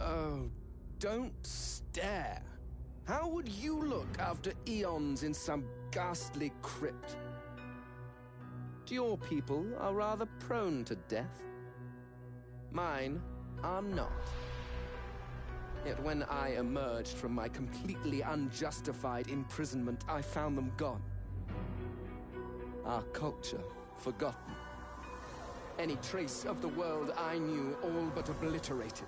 Oh, don't stare. How would you look after eons in some ghastly crypt? Your people are rather prone to death. Mine are not. Yet when I emerged from my completely unjustified imprisonment, I found them gone. Our culture forgotten. Any trace of the world I knew all but obliterated.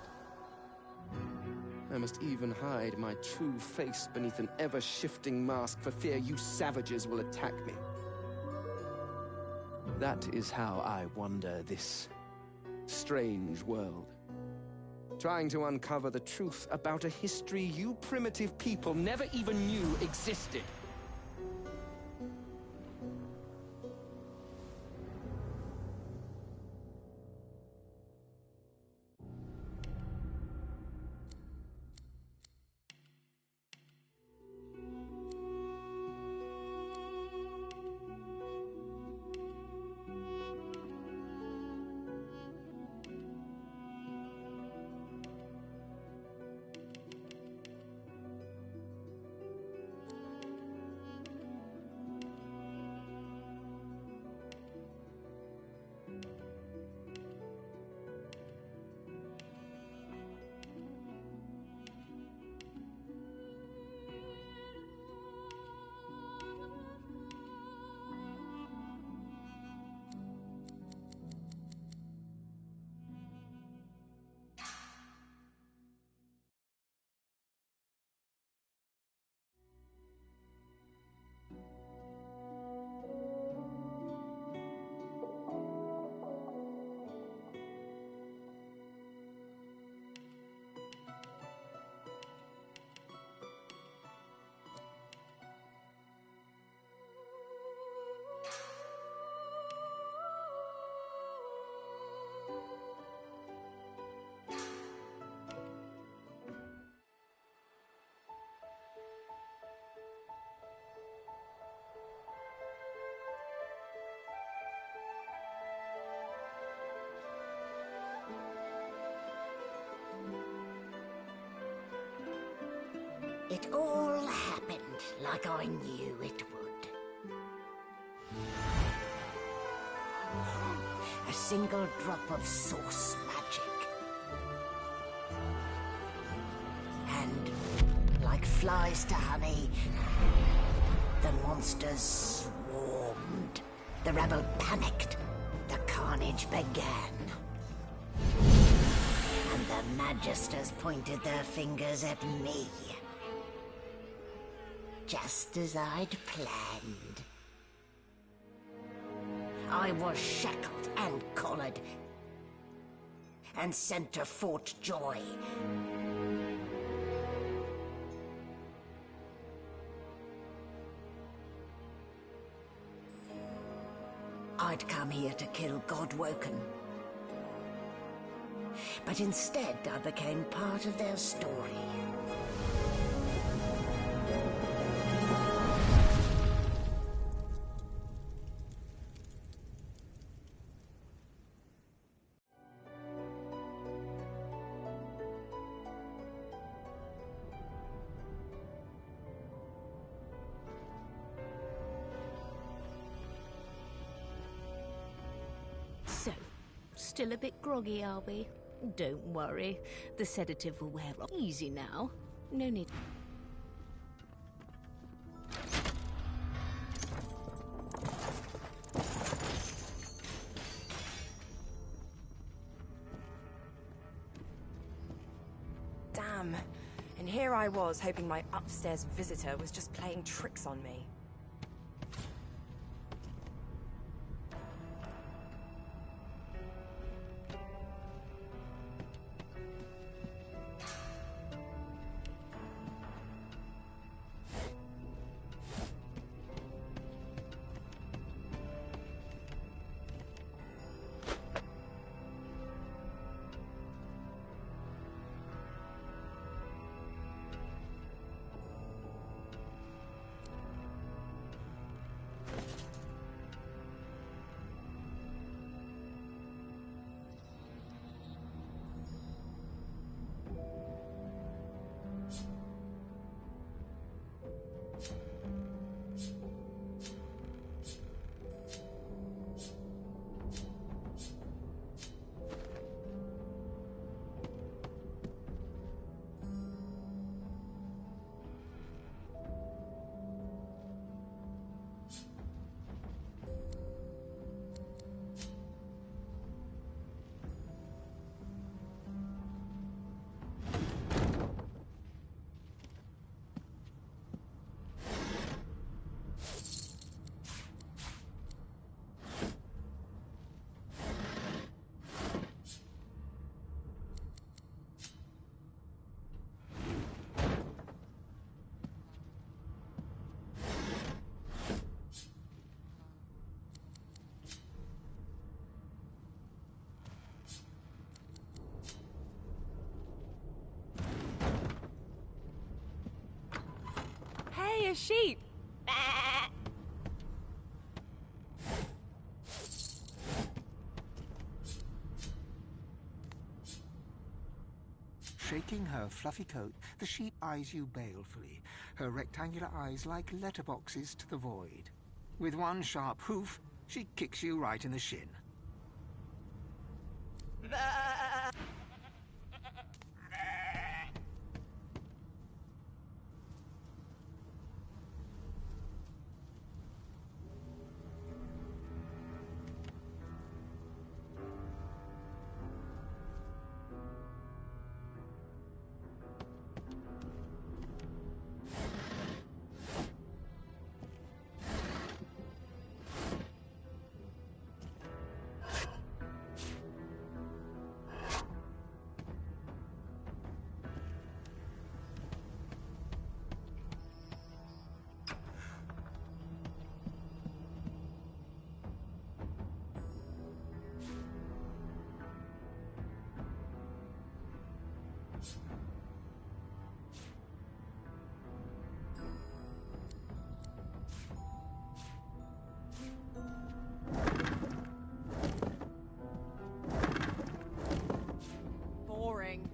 I must even hide my true face beneath an ever-shifting mask for fear you savages will attack me. That is how I wander this strange world, trying to uncover the truth about a history you primitive people never even knew existed. It all happened like I knew it would. A single drop of source magic. And, like flies to honey, the monsters swarmed. The rebel panicked. The carnage began. And the magisters pointed their fingers at me. Just as I'd planned. I was shackled and collared, and sent to Fort Joy. I'd come here to kill Godwoken. But instead I became part of their story. So, still a bit groggy, are we? Don't worry. The sedative will wear off. Easy now. No need. Damn. And here I was, hoping my upstairs visitor was just playing tricks on me. a sheep. Shaking her fluffy coat, the sheep eyes you balefully, her rectangular eyes like letterboxes to the void. With one sharp hoof, she kicks you right in the shin. Boring.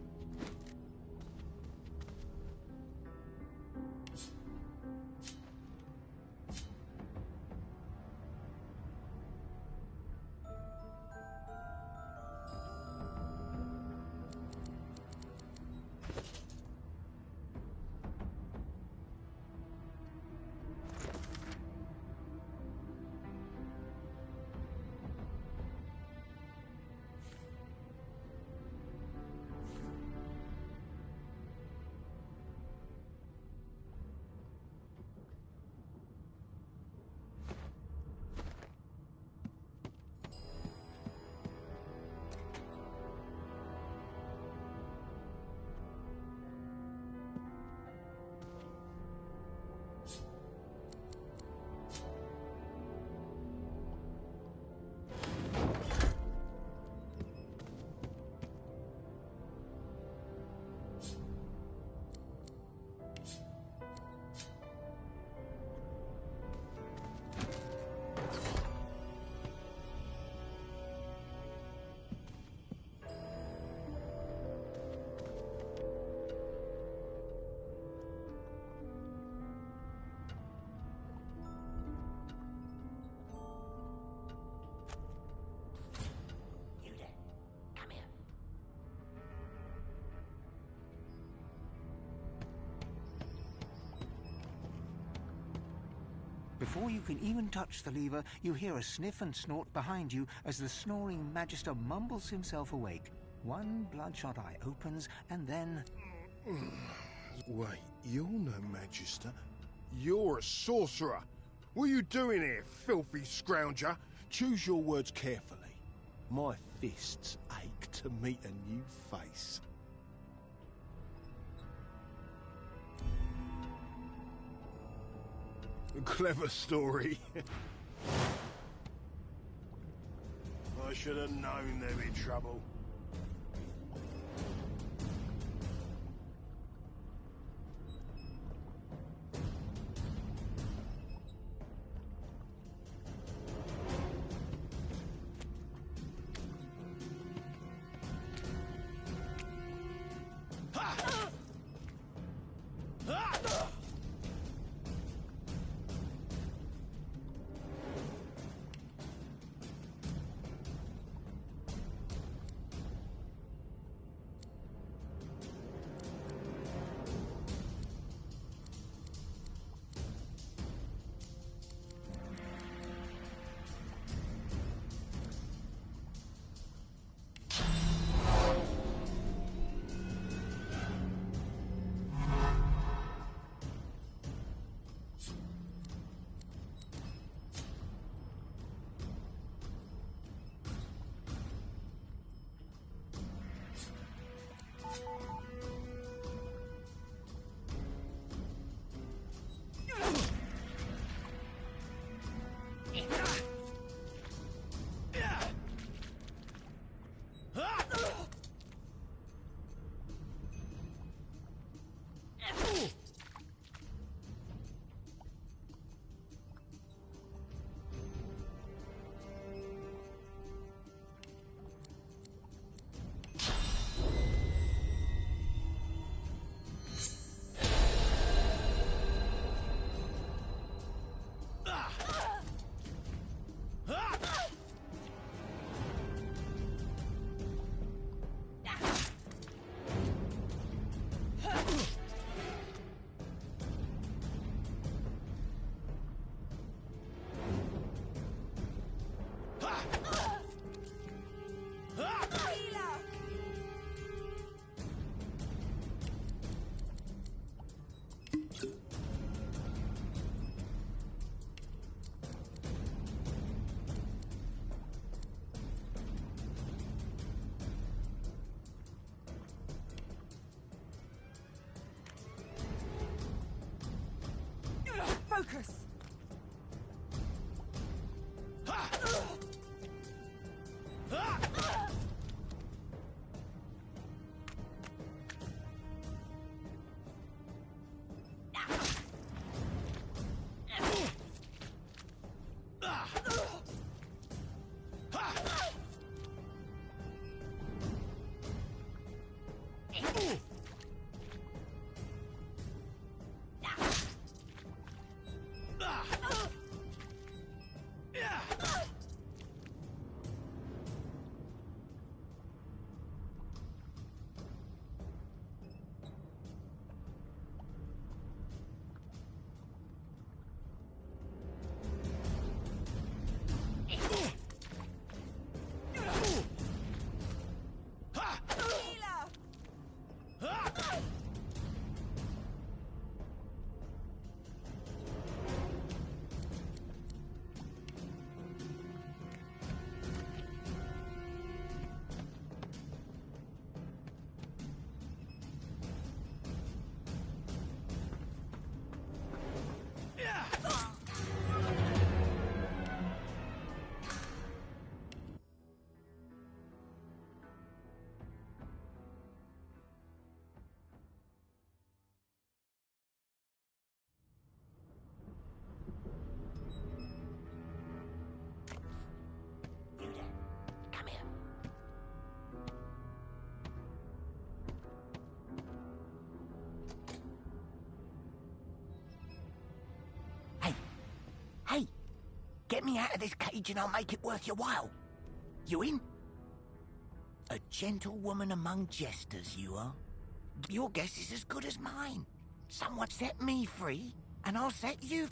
Before you can even touch the lever, you hear a sniff and snort behind you as the snoring Magister mumbles himself awake. One bloodshot eye opens, and then... Wait, you're no Magister. You're a sorcerer. What are you doing here, filthy scrounger? Choose your words carefully. My fists ache to meet a new face. Clever story. I should have known there'd be trouble. Come here. Hey! Hey! Get me out of this cage and I'll make it worth your while. You in? A gentlewoman among jesters, you are. Your guess is as good as mine. Someone set me free, and I'll set you...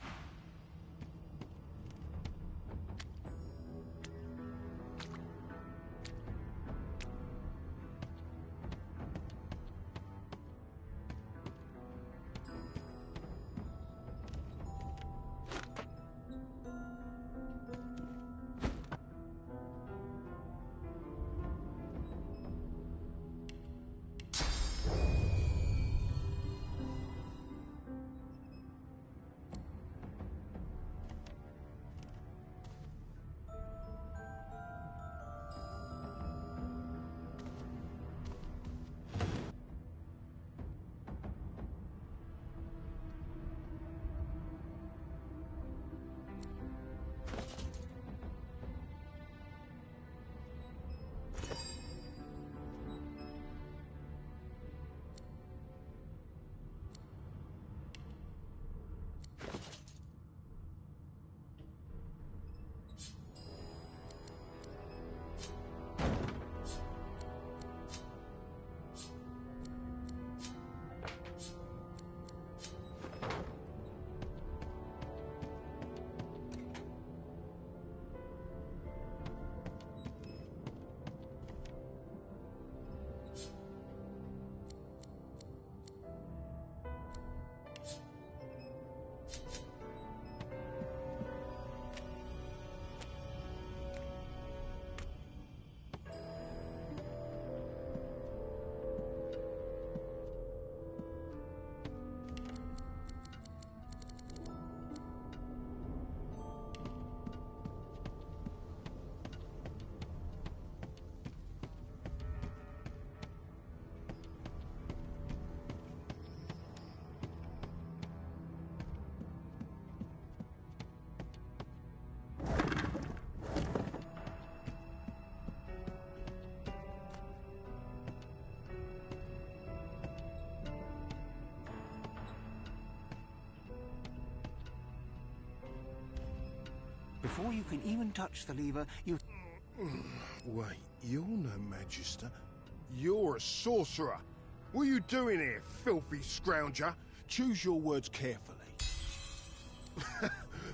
Before you can even touch the lever, you... Wait, you're no magister. You're a sorcerer. What are you doing here, filthy scrounger? Choose your words carefully.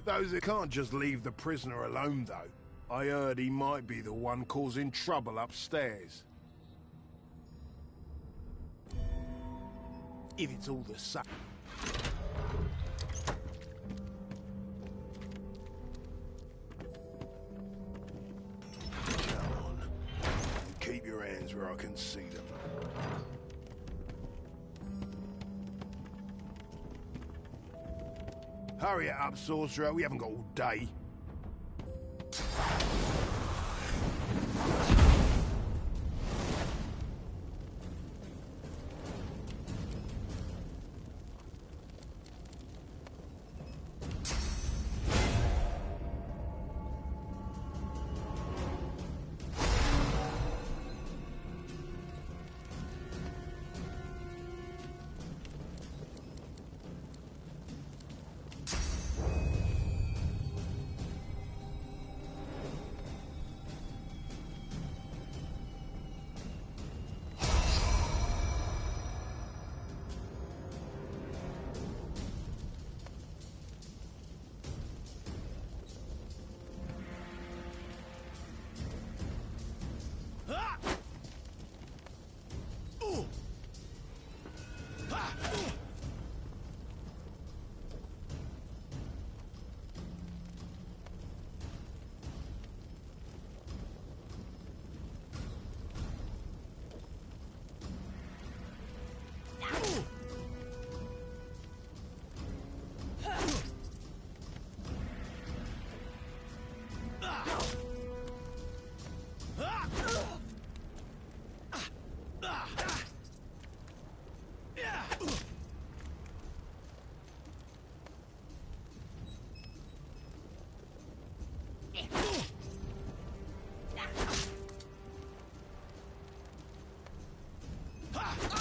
Those that can't just leave the prisoner alone, though. I heard he might be the one causing trouble upstairs. If it's all the same... Come on. Keep your hands where I can see them. Hurry it up, sorcerer. We haven't got all day.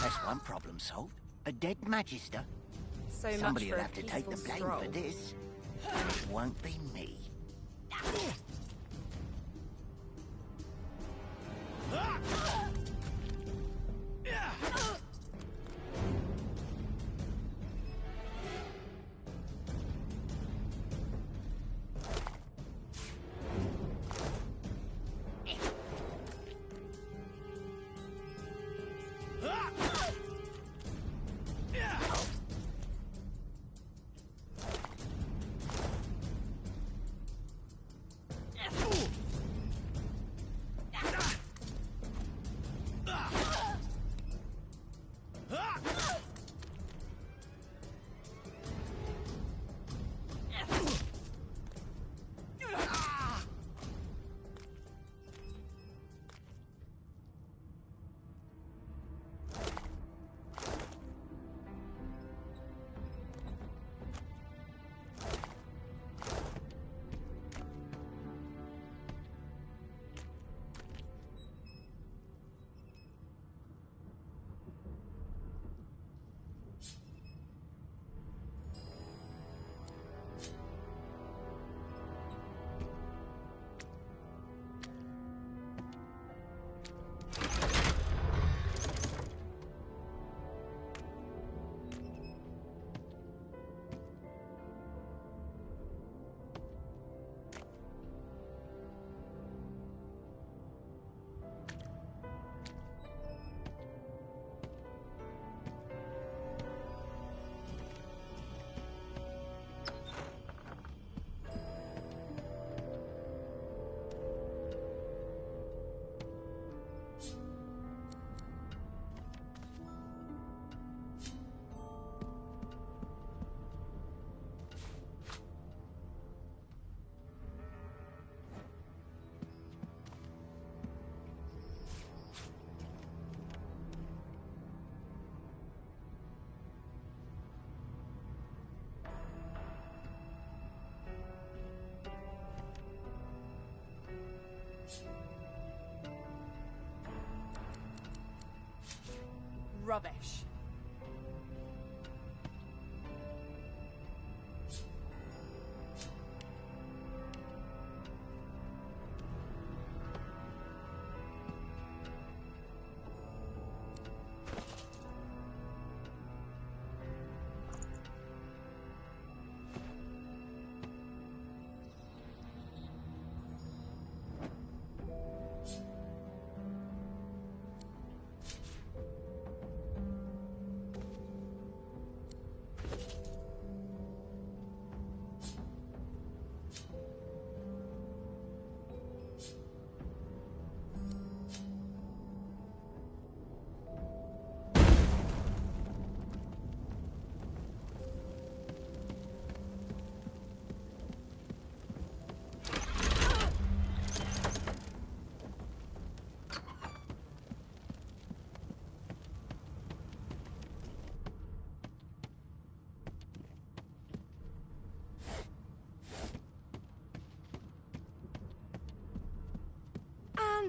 That's one problem solved. A dead Magister. So Somebody much for will a have to take the peaceful blame stroll. for this. And it won't be me. Rubbish.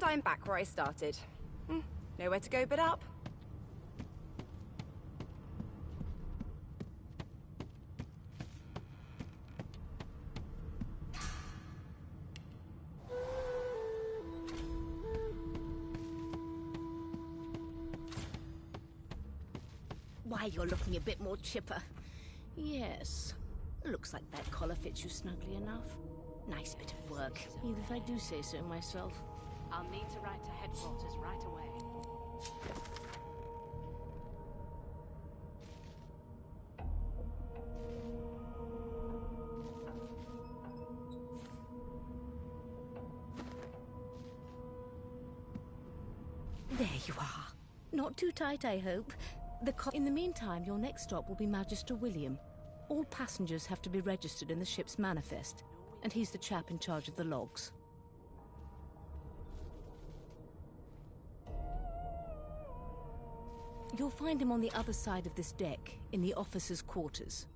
And I'm back where I started. Nowhere to go but up. Why, you're looking a bit more chipper. Yes. Looks like that collar fits you snugly enough. Nice bit of work, even if I do say so myself. I'll need to write to headquarters right away. There you are. Not too tight, I hope. In the meantime, your next stop will be Magister William. All passengers have to be registered in the ship's manifest, and he's the chap in charge of the logs. You'll find him on the other side of this deck, in the officers' quarters.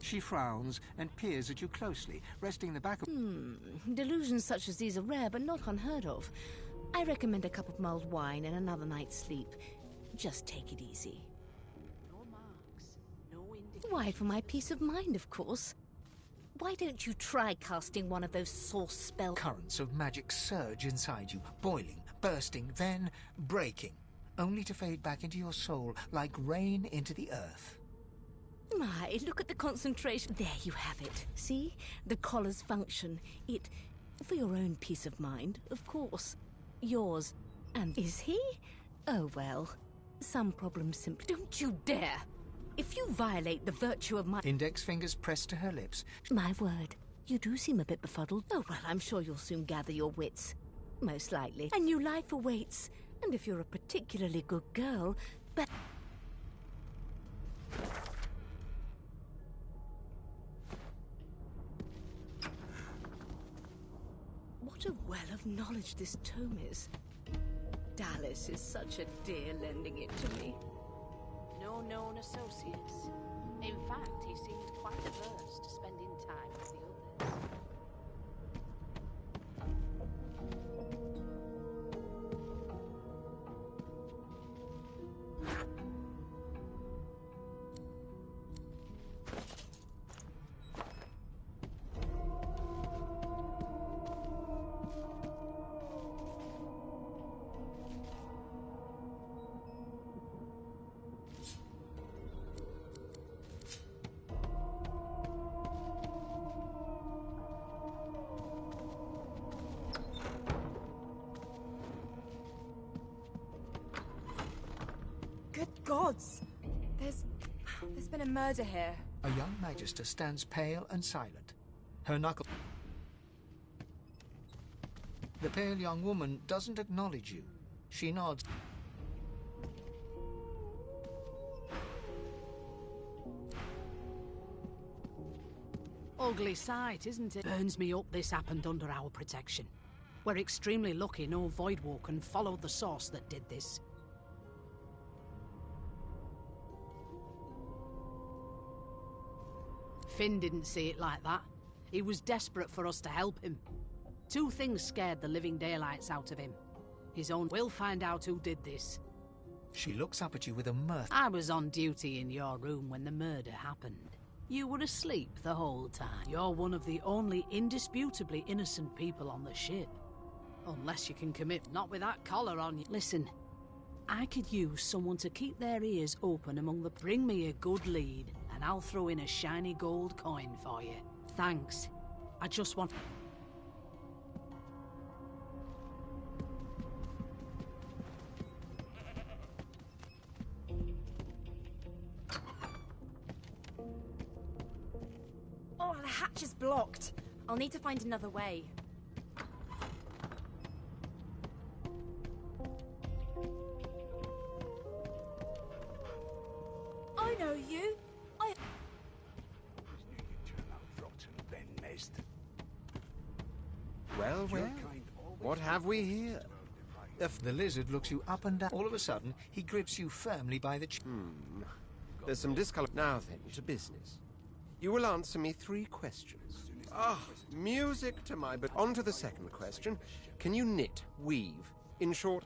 She frowns and peers at you closely, resting the back of... Delusions such as these are rare, but not unheard of. I recommend a cup of mulled wine and another night's sleep. Just take it easy. No marks, no indication. Why, for my peace of mind, of course. Why don't you try casting one of those source spells? Currents of magic surge inside you, boiling, bursting, then breaking, only to fade back into your soul like rain into the earth. My, look at the concentration. There you have it. See? The collar's function. It... for your own peace of mind, of course. Yours. And is he? Oh, well. Some problems simply... Don't you dare! If you violate the virtue of my... Index fingers pressed to her lips. My word. You do seem a bit befuddled. Oh, well, I'm sure you'll soon gather your wits. Most likely. A new life awaits. And if you're a particularly good girl... But... What a well of knowledge this tome is. Dallas is such a dear lending it to me. No known associates. In fact, he seemed quite averse to spending time with the others. Good gods! There's been a murder here. A young magister stands pale and silent. Her knuckle... The pale young woman doesn't acknowledge you. She nods. Ugly sight, isn't it? Burns me up this happened under our protection. We're extremely lucky no Voidwoken followed the source that did this. Finn didn't see it like that. He was desperate for us to help him. Two things scared the living daylights out of him. His own... We'll find out who did this. She looks up at you with a mirth. I was on duty in your room when the murder happened. You were asleep the whole time. You're one of the only indisputably innocent people on the ship. Unless you can commit, not with that collar on you. Listen, I could use someone to keep their ears open among the... Bring me a good lead, and I'll throw in a shiny gold coin for you. Thanks. I just want... Oh, the hatch is blocked. I'll need to find another way. I know you. Well, what have we here? The lizard looks you up and down. All of a sudden, he grips you firmly by the There's some discolor. Now then, to business. You will answer me 3 questions. Music to my... But on to the second question. Can you knit, weave? In short,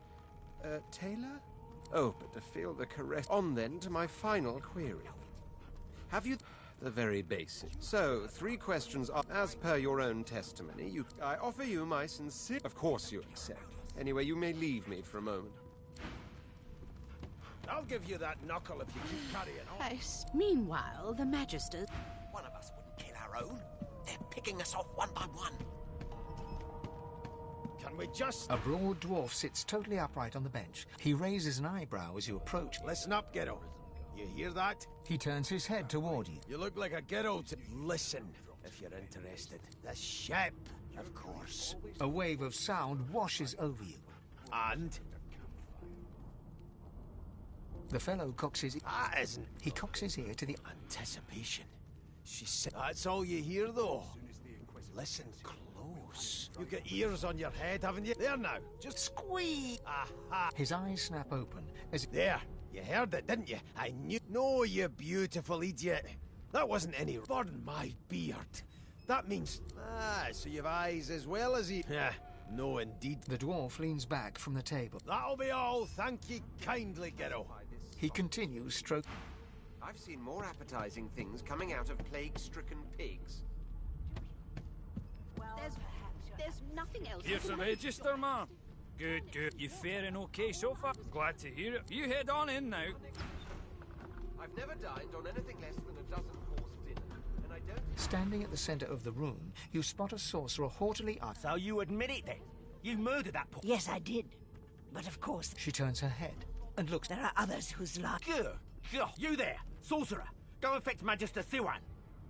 tailor? Oh, but to feel the caress... On then to my final query. Have you... The very basic. So, 3 questions are... As per your own testimony, I offer you my sincere... Of course you accept. Anyway, you may leave me for a moment. I'll give you that knuckle if you keep carrying on. Yes. Meanwhile, the Magister... One of us wouldn't kill our own. They're picking us off one by one. Can we just... A broad dwarf sits totally upright on the bench. He raises an eyebrow as you approach. Listen up, kiddo. You hear that? He turns his head toward you. You look like a kiddo to... Listen, if you're interested. The ship, of course. A wave of sound washes over you. And? The fellow cocks his... That isn't... He cocks his ear to the... Anticipation. She said... That's all you hear, though. Listen close. You've got ears on your head, haven't you? There now. Just squeeze. Aha. His eyes snap open as... There. You heard it, didn't you? I knew... No, you beautiful idiot. That wasn't any... Pardon my beard. That means... Ah, so you've eyes as well as he... Yeah. No, indeed. The dwarf leans back from the table. That'll be all. Thank you kindly, kiddo. He continues stroke... I've seen more appetizing things coming out of plague-stricken pigs. There's nothing else. Here's the register, ma'am. Good, good. You faring okay so far? Glad to hear it. You head on in now. I've never dined on anything less than a dozen-course dinner, and I don't... Standing at the center of the room, you spot a sorcerer haughtily... So you admit it, then? You murdered that poor... Yes, I did. But of course... She turns her head and looks... There are others whose luck... Good. You there, sorcerer. Go and fetch Magister Siwan.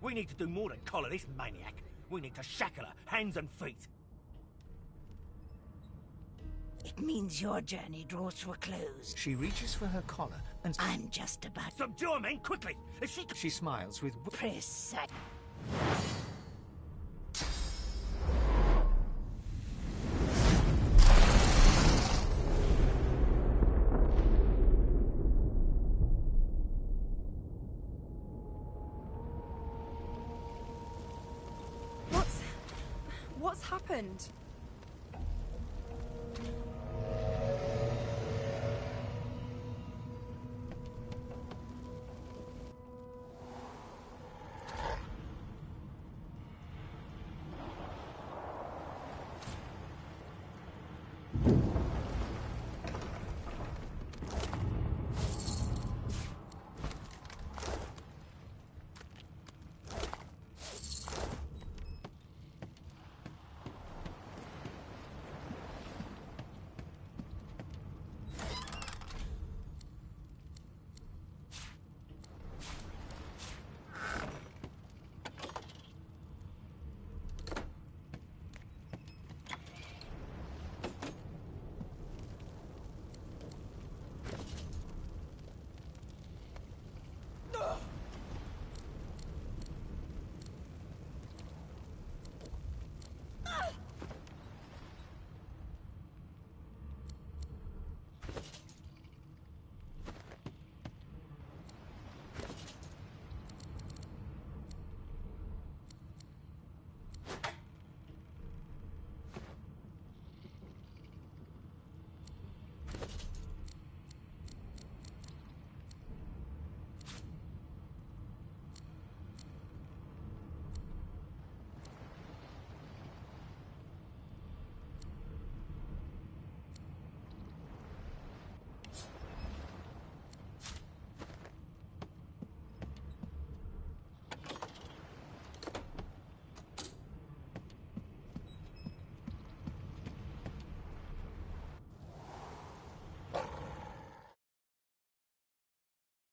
We need to do more than collar this maniac. We need to shackle her, hands and feet. It means your journey draws to a close. She reaches for her collar and... I'm just about... Subdue her, men, quickly! If she... She smiles with... Precise. What's happened?